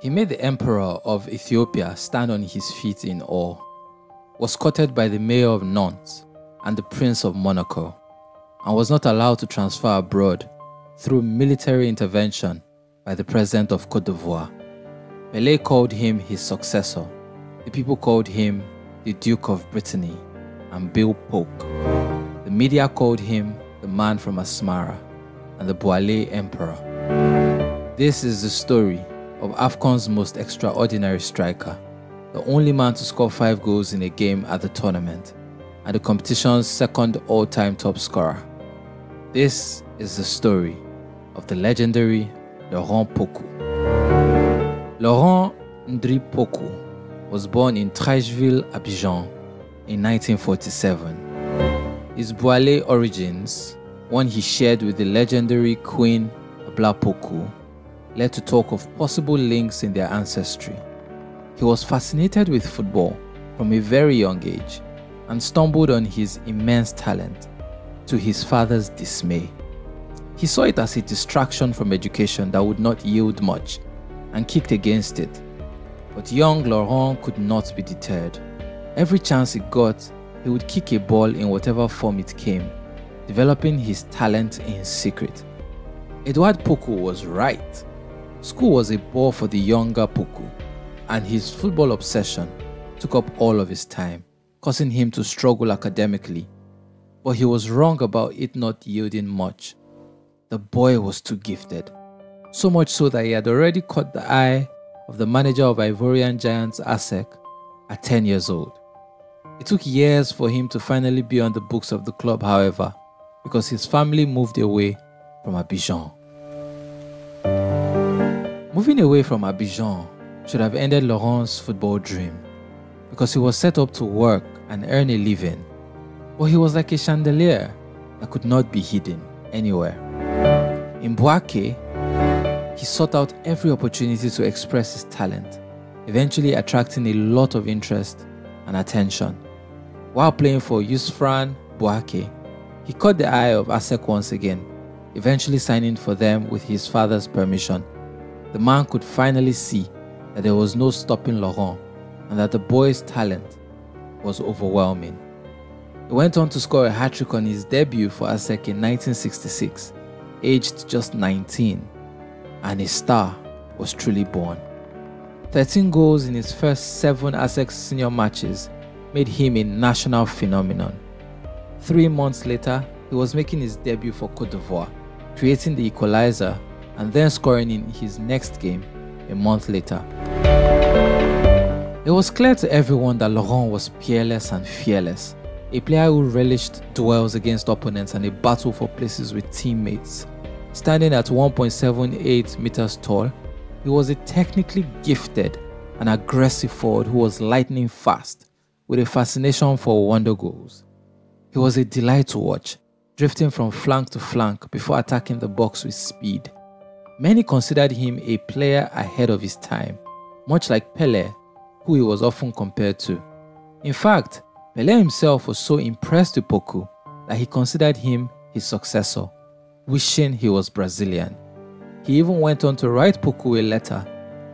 He made the Emperor of Ethiopia stand on his feet in awe, was courted by the Mayor of Nantes and the Prince of Monaco, and was not allowed to transfer abroad through military intervention by the President of Côte d'Ivoire. Pele called him his successor. The people called him the Duke of Brittany and Bill Pokou. The media called him the man from Asmara and the Baoule Emperor. This is the story of Afcon's most extraordinary striker, the only man to score 5 goals in a game at the tournament, and the competition's second all-time top scorer. This is the story of the legendary Laurent Pokou. Laurent Ndri Pokou was born in Treichville, Abidjan in 1947. His Baoule origins, one he shared with the legendary Queen Baoule Pokou, led to talk of possible links in their ancestry. He was fascinated with football from a very young age and stumbled on his immense talent, to his father's dismay. He saw it as a distraction from education that would not yield much and kicked against it. But young Laurent could not be deterred. Every chance he got, he would kick a ball in whatever form it came, developing his talent in secret. Edouard Pokou was right. School was a bore for the younger Pokou, and his football obsession took up all of his time, causing him to struggle academically. But he was wrong about it not yielding much. The boy was too gifted, so much so that he had already caught the eye of the manager of Ivorian giants ASEC at 10 years old. It took years for him to finally be on the books of the club, however, because his family moved away from Abidjan. Moving away from Abidjan should have ended Laurent's football dream, because he was set up to work and earn a living, but he was like a chandelier that could not be hidden anywhere. In Bouaké, he sought out every opportunity to express his talent, eventually attracting a lot of interest and attention. While playing for Youssoufane Bouaké, he caught the eye of ASEC once again, eventually signing for them with his father's permission. The man could finally see that there was no stopping Laurent and that the boy's talent was overwhelming. He went on to score a hat-trick on his debut for ASEC in 1966, aged just 19, and a star was truly born. 13 goals in his first 7 ASEC senior matches made him a national phenomenon. 3 months later, he was making his debut for Côte d'Ivoire, creating the equalizer and then scoring in his next game a month later. It was clear to everyone that Laurent was peerless and fearless, a player who relished duels against opponents and a battle for places with teammates. Standing at 1.78 meters tall, he was a technically gifted and aggressive forward who was lightning fast, with a fascination for wonder goals. He was a delight to watch, drifting from flank to flank before attacking the box with speed. Many considered him a player ahead of his time, much like Pele, who he was often compared to. In fact, Pele himself was so impressed with Pokou that he considered him his successor, wishing he was Brazilian. He even went on to write Pokou a letter,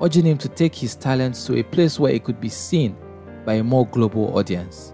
urging him to take his talents to a place where he could be seen by a more global audience.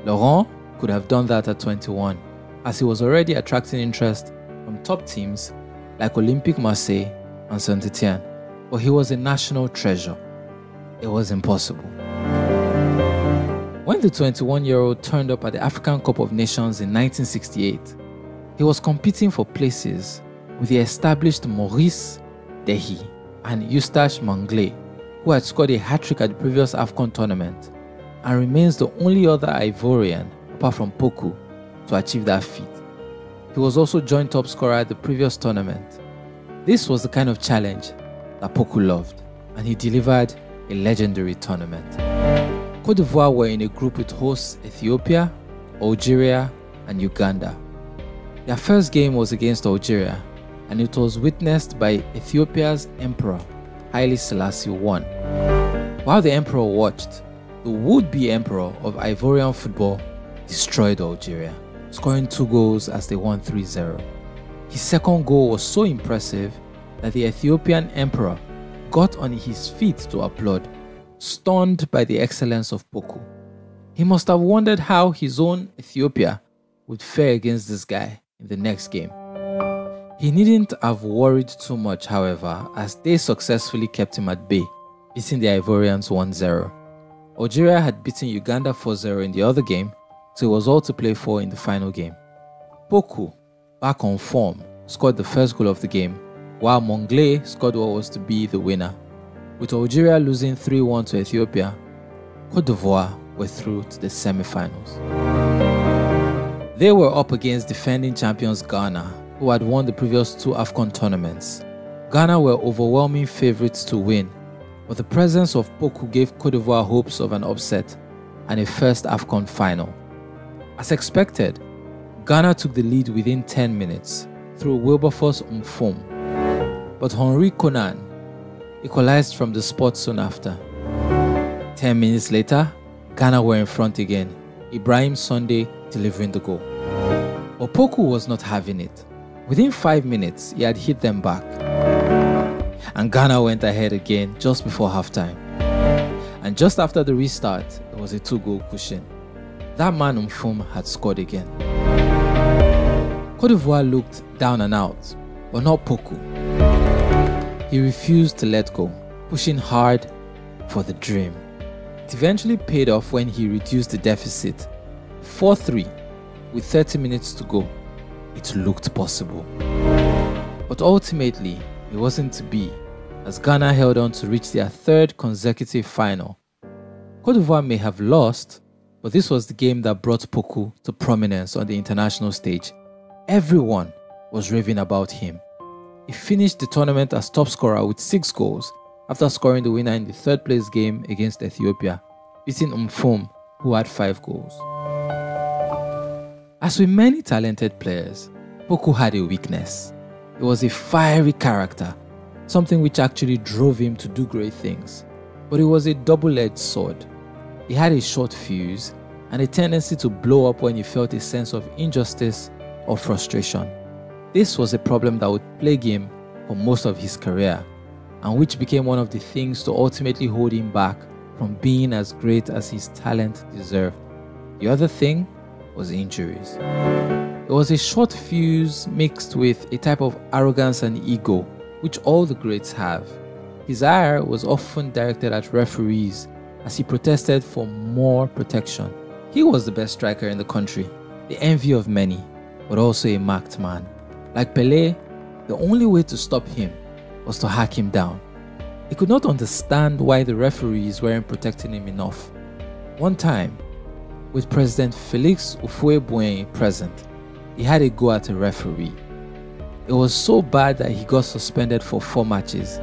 Laurent could have done that at 21, as he was already attracting interest from top teams like Olympique Marseille and Saint-Etienne, but he was a national treasure. It was impossible. When the 21-year-old turned up at the African Cup of Nations in 1968, he was competing for places with the established Maurice Dehi and Eustache Manglé, who had scored a hat-trick at the previous Afcon tournament and remains the only other Ivorian, apart from Pokou, to achieve that feat. He was also joint top scorer at the previous tournament. This was the kind of challenge that Pokou loved, and he delivered a legendary tournament. Côte d'Ivoire were in a group with hosts Ethiopia, Algeria, and Uganda. Their first game was against Algeria, and it was witnessed by Ethiopia's Emperor, Haile Selassie I. While the Emperor watched, the would-be Emperor of Ivorian football destroyed Algeria, scoring 2 goals as they won 3-0. His second goal was so impressive that the Ethiopian Emperor got on his feet to applaud, stunned by the excellence of Pokou. He must have wondered how his own Ethiopia would fare against this guy in the next game. He needn't have worried too much, however, as they successfully kept him at bay, beating the Ivorians 1-0. Algeria had beaten Uganda 4-0 in the other game, so it was all to play for in the final game. Pokou, back on form, scored the first goal of the game, while Monglé scored what was to be the winner. With Algeria losing 3-1 to Ethiopia, Côte d'Ivoire were through to the semi-finals. They were up against defending champions Ghana, who had won the previous two Afcon tournaments. Ghana were overwhelming favourites to win, but the presence of Pokou gave Côte d'Ivoire hopes of an upset and a first Afcon final. As expected, Ghana took the lead within 10 minutes through Wilberforce Mfum, but Henri Konan equalized from the spot soon after. 10 minutes later, Ghana were in front again, Ibrahim Sunday delivering the goal. But Pokou was not having it. Within 5 minutes, he had hit them back. And Ghana went ahead again just before halftime. And just after the restart, it was a 2-goal cushion. That man Mfum had scored again. Côte d'Ivoire looked down and out, but not Pokou. He refused to let go, pushing hard for the dream. It eventually paid off when he reduced the deficit 4-3 with 30 minutes to go. It looked possible. But ultimately, it wasn't to be, as Ghana held on to reach their third consecutive final. Côte d'Ivoire may have lost, but this was the game that brought Pokou to prominence on the international stage. Everyone was raving about him. He finished the tournament as top scorer with 6 goals after scoring the winner in the third place game against Ethiopia, beating Mfum, who had 5 goals. As with many talented players, Pokou had a weakness. He was a fiery character, something which actually drove him to do great things. But it was a double-edged sword. He had a short fuse and a tendency to blow up when he felt a sense of injustice or frustration. This was a problem that would plague him for most of his career, and which became one of the things to ultimately hold him back from being as great as his talent deserved. The other thing was injuries. It was a short fuse mixed with a type of arrogance and ego, which all the greats have. His ire was often directed at referees as he protested for more protection. He was the best striker in the country, the envy of many, but also a marked man. Like Pele, the only way to stop him was to hack him down. He could not understand why the referees weren't protecting him enough. One time, with President Félix Houphouët-Boigny present, he had a go at a referee. It was so bad that he got suspended for 4 matches.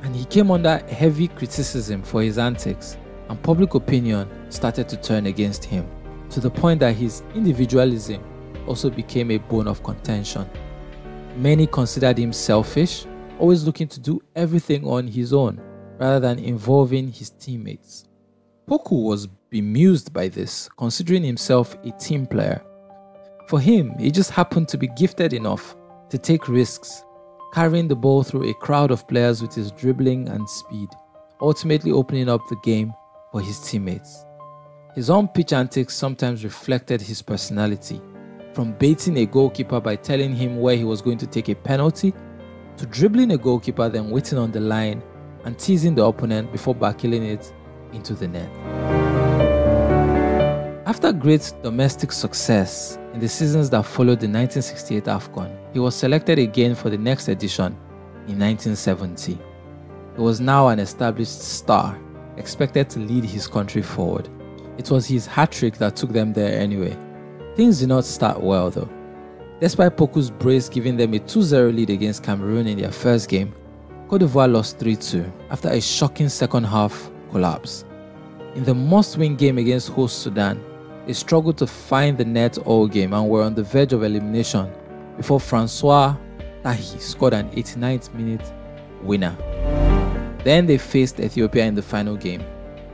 And he came under heavy criticism for his antics, and public opinion started to turn against him, to the point that his individualism also became a bone of contention. Many considered him selfish, always looking to do everything on his own, rather than involving his teammates. Pokou was bemused by this, considering himself a team player. For him, he just happened to be gifted enough to take risks, carrying the ball through a crowd of players with his dribbling and speed, ultimately opening up the game for his teammates. His on-pitch antics sometimes reflected his personality, from baiting a goalkeeper by telling him where he was going to take a penalty, to dribbling a goalkeeper then waiting on the line and teasing the opponent before backheiling it into the net. After great domestic success in the seasons that followed the 1968 Afcon, he was selected again for the next edition in 1970. He was now an established star, expected to lead his country forward. It was his hat-trick that took them there anyway. Things did not start well though. Despite Pokou's brace giving them a 2-0 lead against Cameroon in their first game, Côte d'Ivoire lost 3-2 after a shocking second half collapse. In the must-win game against host Sudan, they struggled to find the net all game and were on the verge of elimination before Francois Tahi scored an 89th minute winner. Then they faced Ethiopia in the final game,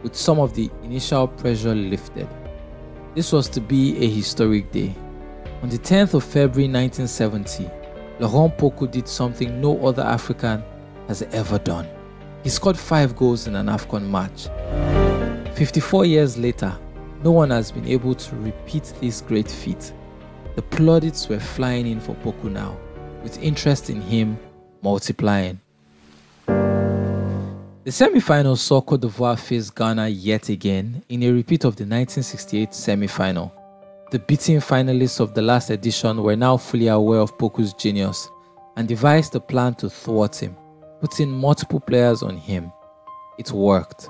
with some of the initial pressure lifted. This was to be a historic day. On the 10th of February 1970, Laurent Pokou did something no other African has ever done. He scored 5 goals in an Afcon match. 54 years later, no one has been able to repeat this great feat. The plaudits were flying in for Pokou now, with interest in him multiplying. The semi-final saw Côte d'Ivoire face Ghana yet again in a repeat of the 1968 semi-final. The beaten finalists of the last edition were now fully aware of Pokou's genius and devised a plan to thwart him, putting multiple players on him. It worked.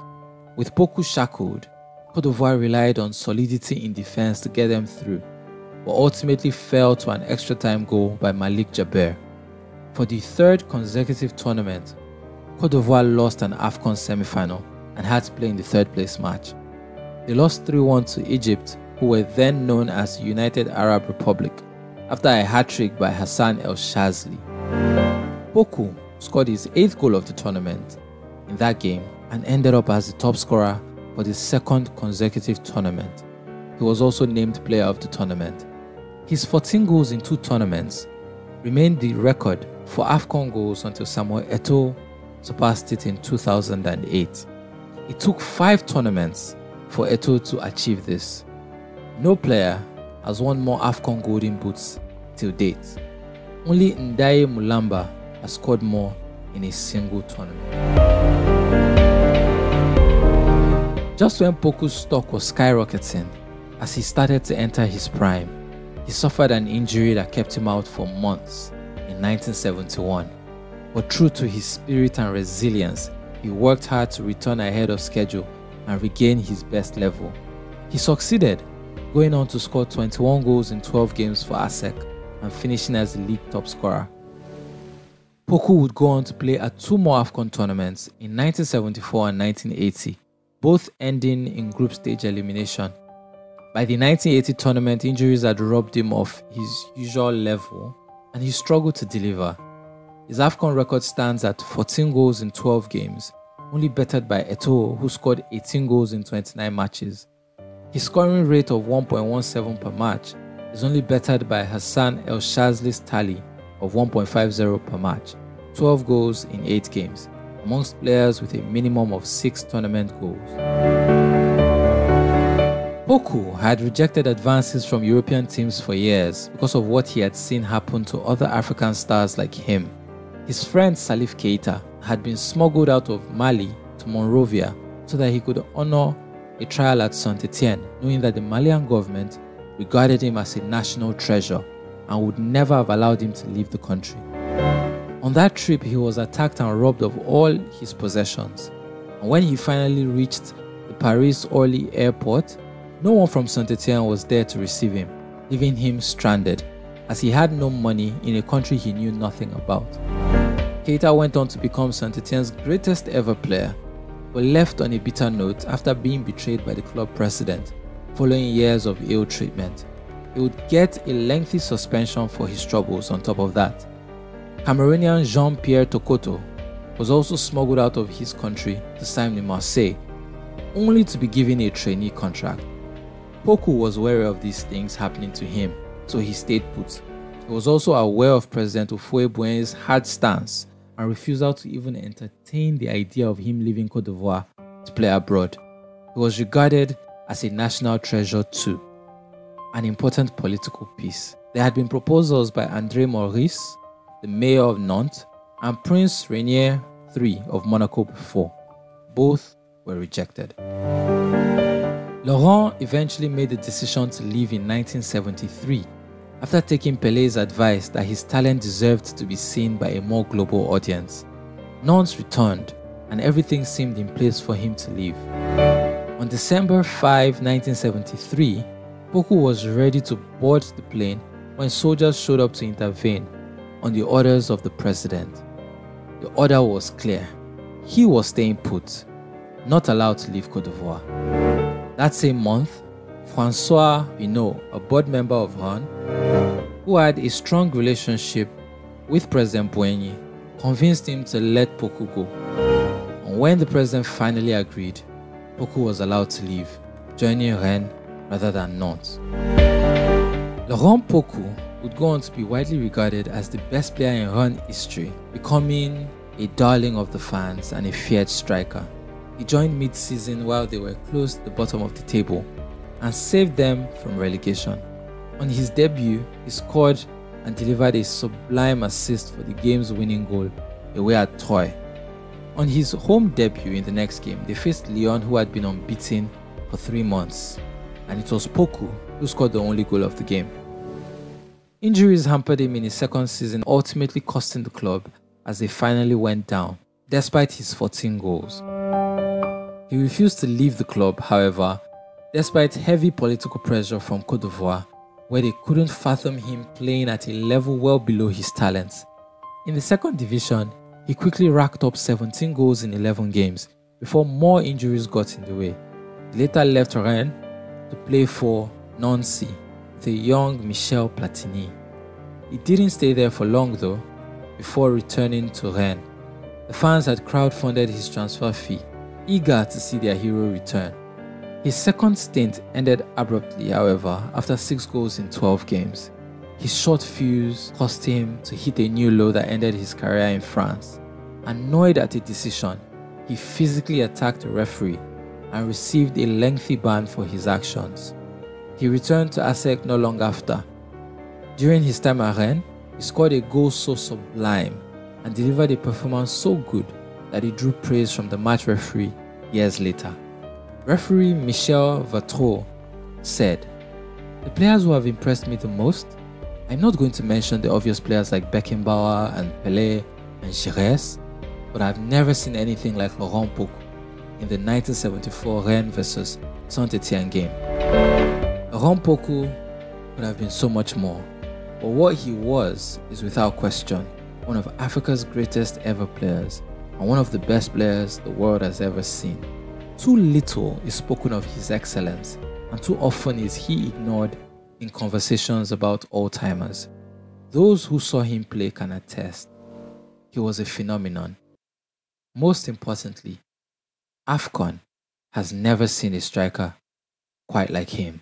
With Pokou shackled, Côte d'Ivoire relied on solidity in defense to get them through, but ultimately fell to an extra time goal by Malik Jaber. For the 3rd consecutive tournament, Côte d'Ivoire lost an Afcon semi-final and had to play in the 3rd place match. They lost 3-1 to Egypt, who were then known as the United Arab Republic, after a hat-trick by Hassan El Shazli. Pokou scored his 8th goal of the tournament in that game and ended up as the top scorer for the 2nd consecutive tournament. He was also named player of the tournament. His 14 goals in 2 tournaments remained the record for Afcon goals until Samuel Eto'o surpassed it in 2008. It took 5 tournaments for Eto'o to achieve this. No player has won more Afcon golden boots till date. Only Ndaye Mulamba has scored more in a single tournament. Just when Pokou's stock was skyrocketing, as he started to enter his prime, he suffered an injury that kept him out for months in 1971. But true to his spirit and resilience, he worked hard to return ahead of schedule and regain his best level. He succeeded, going on to score 21 goals in 12 games for ASEC and finishing as the league top scorer. Pokou would go on to play at 2 more Afcon tournaments in 1974 and 1980, both ending in group stage elimination. By the 1980 tournament, injuries had robbed him of his usual level and he struggled to deliver. His Afcon record stands at 14 goals in 12 games, only bettered by Eto'o, who scored 18 goals in 29 matches. His scoring rate of 1.17 per match is only bettered by Hassan El Shazli's tally of 1.50 per match, 12 goals in 8 games, amongst players with a minimum of 6 tournament goals. Pokou had rejected advances from European teams for years because of what he had seen happen to other African stars like him. His friend Salif Keita had been smuggled out of Mali to Monrovia so that he could honor a trial at Saint-Étienne, knowing that the Malian government regarded him as a national treasure and would never have allowed him to leave the country. On that trip, he was attacked and robbed of all his possessions. And when he finally reached the Paris-Orly airport, no one from Saint-Étienne was there to receive him, leaving him stranded, as he had no money in a country he knew nothing about. Keita went on to become Saint-Étienne's greatest ever player, but left on a bitter note after being betrayed by the club president following years of ill treatment. He would get a lengthy suspension for his troubles on top of that. Cameroonian Jean-Pierre Tokoto was also smuggled out of his country to sign in Marseille, only to be given a trainee contract. Pokou was wary of these things happening to him, so he stayed put. He was also aware of President Houphouët-Boigny's hard stance and refusal to even entertain the idea of him leaving Côte d'Ivoire to play abroad. He was regarded as a national treasure too, an important political piece. There had been proposals by André Maurice, the Mayor of Nantes, and Prince Rainier III of Monaco before. Both were rejected. Laurent eventually made the decision to leave in 1973 after taking Pele's advice that his talent deserved to be seen by a more global audience. Nantes returned and everything seemed in place for him to leave. On December 5, 1973, Pokou was ready to board the plane when soldiers showed up to intervene on the orders of the president. The order was clear. He was staying put, not allowed to leave Côte d'Ivoire. That same month, François Pinault, a board member of RAN, who had a strong relationship with President Boigny, convinced him to let Pokou go. And when the president finally agreed, Pokou was allowed to leave, joining Rennes rather than Nantes. Laurent Pokou would go on to be widely regarded as the best player in RAN history, becoming a darling of the fans and a feared striker. He joined mid-season while they were close to the bottom of the table and saved them from relegation. On his debut, he scored and delivered a sublime assist for the game's winning goal away at Troyes. On his home debut in the next game, they faced Lyon, who had been unbeaten for 3 months, and it was Pokou who scored the only goal of the game. Injuries hampered him in his second season, ultimately costing the club as they finally went down, despite his 14 goals. He refused to leave the club, however, despite heavy political pressure from cotedivoire, where they couldn't fathom him playing at a level well below his talents. In the second division, he quickly racked up 17 goals in 11 games before more injuries got in the way. He later left Rennes to play for Nantes with a young Michel Platini. He didn't stay there for long though, before returning to Rennes. The fans had crowdfunded his transfer fee, eager to see their hero return. His second stint ended abruptly, however, after 6 goals in 12 games. His short fuse caused him to hit a new low that ended his career in France. Annoyed at the decision, he physically attacked the referee and received a lengthy ban for his actions. He returned to ASEC not long after. During his time at Rennes, he scored a goal so sublime and delivered a performance so good that he drew praise from the match referee years later. Referee Michel Vautreau said, "The players who have impressed me the most, I'm not going to mention the obvious players like Beckenbauer and Pele and SCARIEST, but I've never seen anything like Laurent Pokou in the 1974 Rennes vs Saint-Etienne game. Laurent Pokou could have been so much more, but what he was is without question one of Africa's greatest ever players and one of the best players the world has ever seen. Too little is spoken of his excellence, and too often is he ignored in conversations about all-timers. Those who saw him play can attest. He was a phenomenon. Most importantly, Afcon has never seen a striker quite like him."